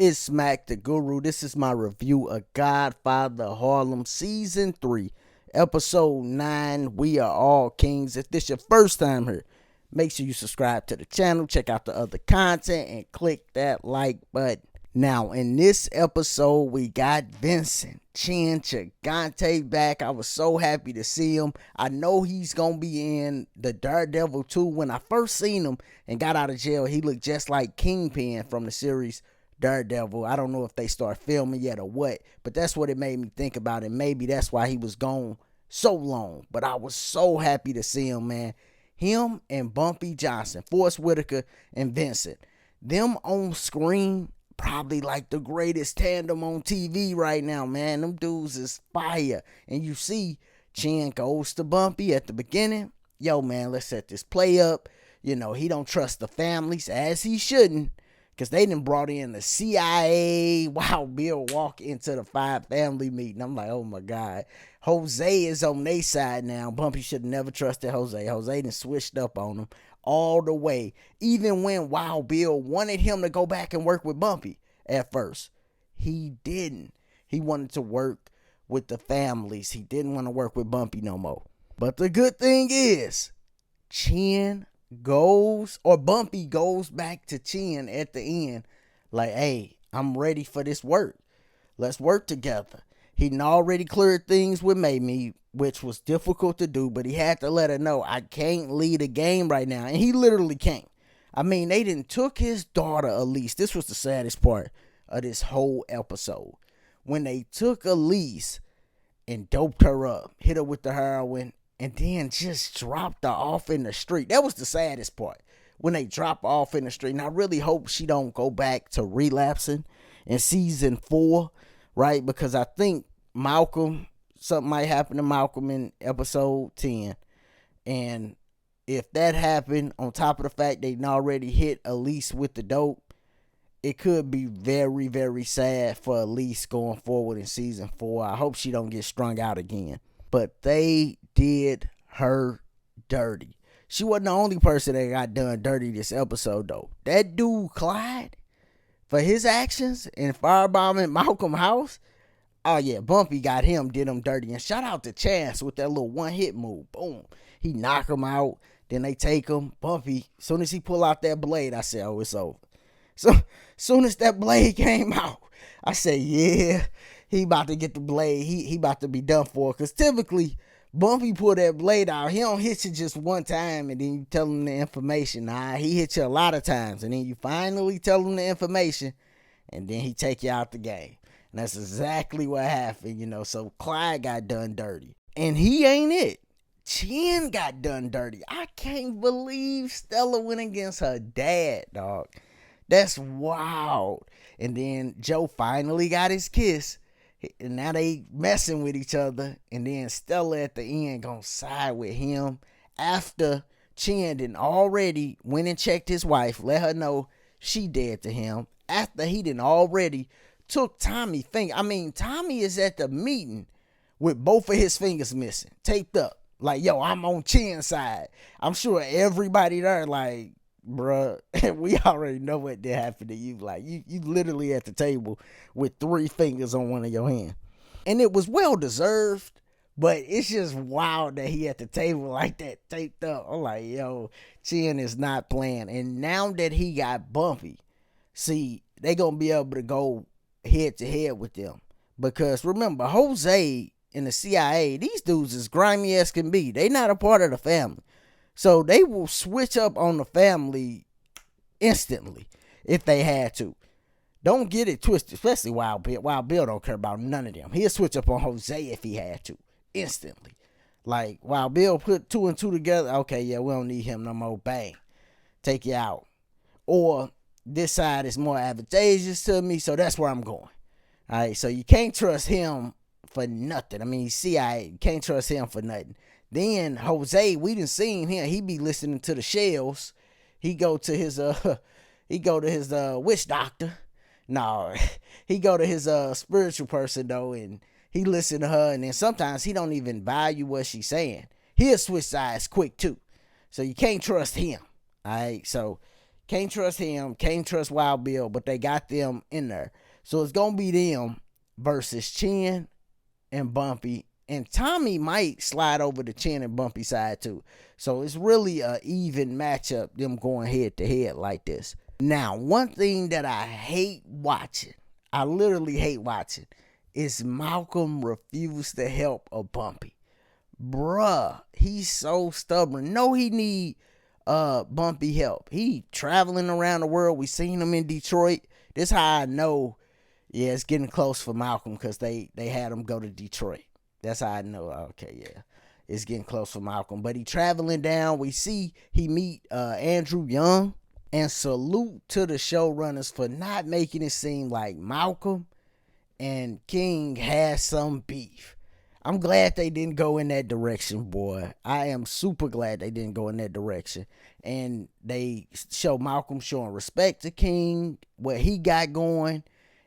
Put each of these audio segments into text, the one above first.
It's MactheGuru. This is my review of Godfather of Harlem Season 3, Episode 9, We Are All Kings. If this is your first time here, make sure you subscribe to the channel, check out the other content, and click that like button. Now, in this episode, we got Vincent Chin Chigante back. I was so happy to see him. I know he's going to be in the Daredevil 2. When I first seen him and got out of jail, he looked just like Kingpin from the series Daredevil. I don't know if they start filming yet or what, but that's what it made me think about, and maybe that's why he was gone so long. But I was so happy to see him, man. Him and Bumpy Johnson, Forrest Whitaker and Vincent, them on screen, probably like the greatest tandem on TV right now, man. Them dudes is fire. And you see Chin goes to Bumpy at the beginning. Yo, man, let's set this play up. You know, he don't trust the families, as he shouldn't, because they done brought in the CIA. Wow, Bill walk into the 5 family meeting. I'm like, oh my God. Jose is on their side now. Bumpy should have never trusted Jose. Jose done switched up on him all the way. Even when Wild Bill wanted him to go back and work with Bumpy at first, he didn't. He wanted to work with the families. He didn't want to work with Bumpy no more. But the good thing is, Bumpy goes back to Chin at the end like, hey, I'm ready for this work. Let's work together. He'd already cleared things with Mamie, which was difficult to do, but he had to let her know, I can't lead a game right now. And he literally can't. I mean, they didn't took his daughter, Elise. This was the saddest part of this whole episode. When they took Elise and doped her up, hit her with the heroin, and then just dropped her off in the street. That was the saddest part, when they drop her off in the street. And I really hope she don't go back to relapsing in season 4, right? Because I think something might happen to Malcolm in episode 10. And if that happened, on top of the fact they'd already hit Elise with the dope, it could be very, very sad for Elise going forward in season 4. I hope she don't get strung out again. But they did her dirty. She wasn't the only person that got done dirty this episode, though. That dude, Clyde, for his actions in firebombing Malcolm's house, oh yeah, Bumpy got him, did him dirty. And shout out to Chance with that little one-hit move. Boom. He knock him out. Then they take him. Bumpy, as soon as he pull out that blade, I said, oh, it's over. So, soon as that blade came out, I said, yeah, he about to get the blade. He about to be done for. Because typically, Bumpy pull that blade out. He don't hit you just one time and then you tell him the information. Nah, he hit you a lot of times. And then you finally tell him the information. And then he take you out the game. And that's exactly what happened, you know. So Clyde got done dirty. And he ain't it. Chin got done dirty. I can't believe Stella went against her dad, dog. That's wild. And then Joe finally got his kiss. And now they messing with each other. And then Stella at the end gonna side with him after Chin done already went and checked his wife, let her know she dead to him. After he done already took Tommy finger. I mean, Tommy is at the meeting with both of his fingers missing, taped up. Like, yo, I'm on Chin's side. I'm sure everybody there like, bruh, we already know what did happen to you. Like, you literally at the table with 3 fingers on one of your hands. And it was well deserved, but it's just wild that he at the table like that, taped up. I'm like, yo, Chin is not playing. And now that he got Bumpy, see, they gonna be able to go head to head with them. Because remember, Jose and the CIA, these dudes is grimy as can be. They not a part of the family. So they will switch up on the family instantly if they had to. Don't get it twisted, especially Wild Bill. Wild Bill don't care about none of them. He'll switch up on Jose if he had to, instantly. Like, Wild Bill put 2 and 2 together. Okay, yeah, we don't need him no more. Bang. Take you out. Or this side is more advantageous to me, so that's where I'm going. All right, so you can't trust him for nothing. I mean, CIA, you can't trust him for nothing. Then Jose, we done seen him. He be listening to the shells. He go to his witch doctor. No, he go to his spiritual person though, and he listen to her. And then sometimes he don't even value what she's saying. He'll switch sides quick too. So you can't trust him. All right, so Can't trust him. Can't trust Wild Bill, but they got them in there. So it's going to be them versus Chin and Bumpy. And Tommy might slide over the Chin and Bumpy side too. So it's really a even matchup, them going head to head like this. Now, one thing that I hate watching, I literally hate watching, is Malcolm refuse to help a Bumpy. Bruh, he's so stubborn. No, he need Bumpy help. He traveling around the world. We seen him in Detroit. This how I know, yeah, it's getting close for Malcolm, because they had him go to Detroit. That's how I know. Okay, yeah, it's getting close for Malcolm. But he traveling down. We see he meet Andrew Young. And salute to the showrunners for not making it seem like Malcolm and King had some beef. I'm glad they didn't go in that direction, boy. I am super glad they didn't go in that direction. And they show Malcolm showing respect to King, what he got going,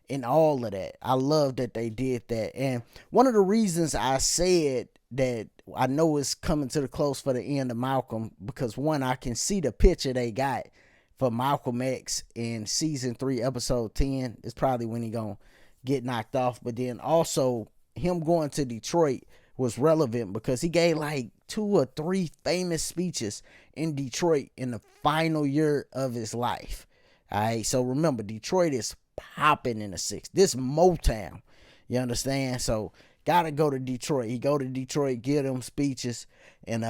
and all of that. I love that they did that. And one of the reasons I said that I know it's coming to the close for the end of Malcolm, because one, I can see the picture they got for Malcolm X in season 3, episode 10. It's probably when he gonna get knocked off. But then also him going to Detroit was relevant because he gave like 2 or 3 famous speeches in Detroit in the final year of his life. All right, so remember, Detroit is popping in the 6th. This Motown, you understand? So gotta go to Detroit. He go to Detroit, give them speeches, and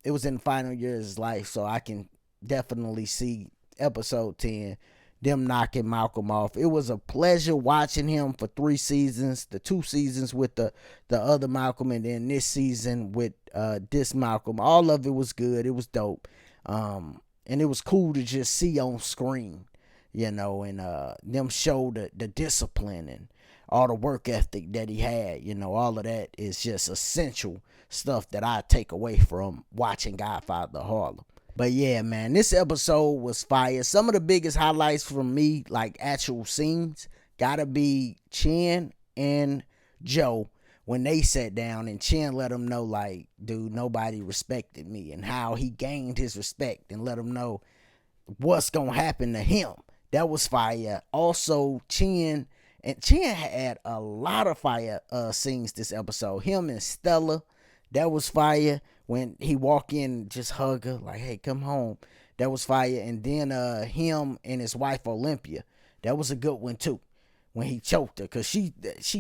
it was in the final year of his life. So I can definitely see episode 10, them knocking Malcolm off. It was a pleasure watching him for 3 seasons, the 2 seasons with the other Malcolm, and then this season with this Malcolm. All of it was good. It was dope. And it was cool to just see on screen, you know, and them show the discipline and all the work ethic that he had. You know, all of that is just essential stuff that I take away from watching Godfather of Harlem. But yeah, man, this episode was fire. Some of the biggest highlights from me, like actual scenes, gotta be Chin and Joe when they sat down and Chin let him know, like, dude, nobody respected me, and how he gained his respect and let him know what's gonna happen to him. That was fire. Also, Chin had a lot of fire scenes this episode. Him and Stella, that was fire. When he walk in and just hug her, like, hey, come home. That was fire. And then him and his wife, Olympia. That was a good one, too. When he choked her. Because she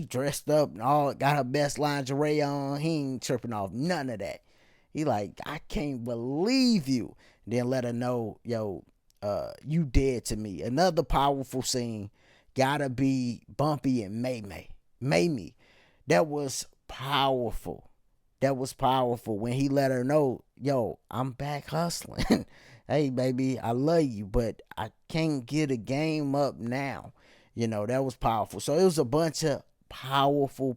dressed up and all, got her best lingerie on. He ain't tripping off none of that. He like, I can't believe you. Then let her know, yo, you dead to me. Another powerful scene gotta be Bumpy and Mamie. That was powerful. That was powerful when he let her know, yo, I'm back hustling. Hey, baby, I love you, but I can't get a game up now. You know, that was powerful. So it was a bunch of powerful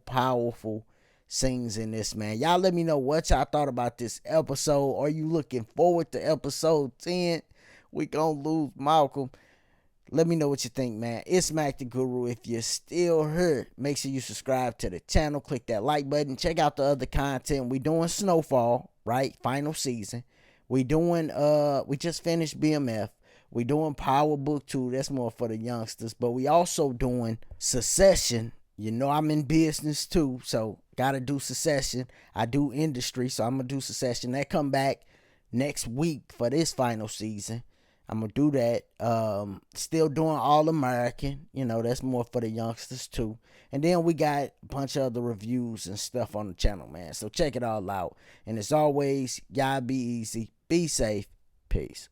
scenes in this, man. Y'all let me know what y'all thought about this episode. Are you looking forward to episode 10? We gonna lose Malcolm. Let me know what you think, man. It's MactheGuru. If you're still here, make sure you subscribe to the channel. Click that like button. Check out the other content. We doing Snowfall, right? Final season. We just finished BMF. We doing Power Book 2. That's more for the youngsters. But we also doing Succession. You know I'm in business too, so gotta do Succession. I do industry, so I'm gonna do Succession. That come back next week for this final season. I'm gonna do that. Still doing All American. You know, that's more for the youngsters too. And then we got a bunch of other reviews and stuff on the channel, man. So check it all out. And as always, y'all be easy, be safe, peace.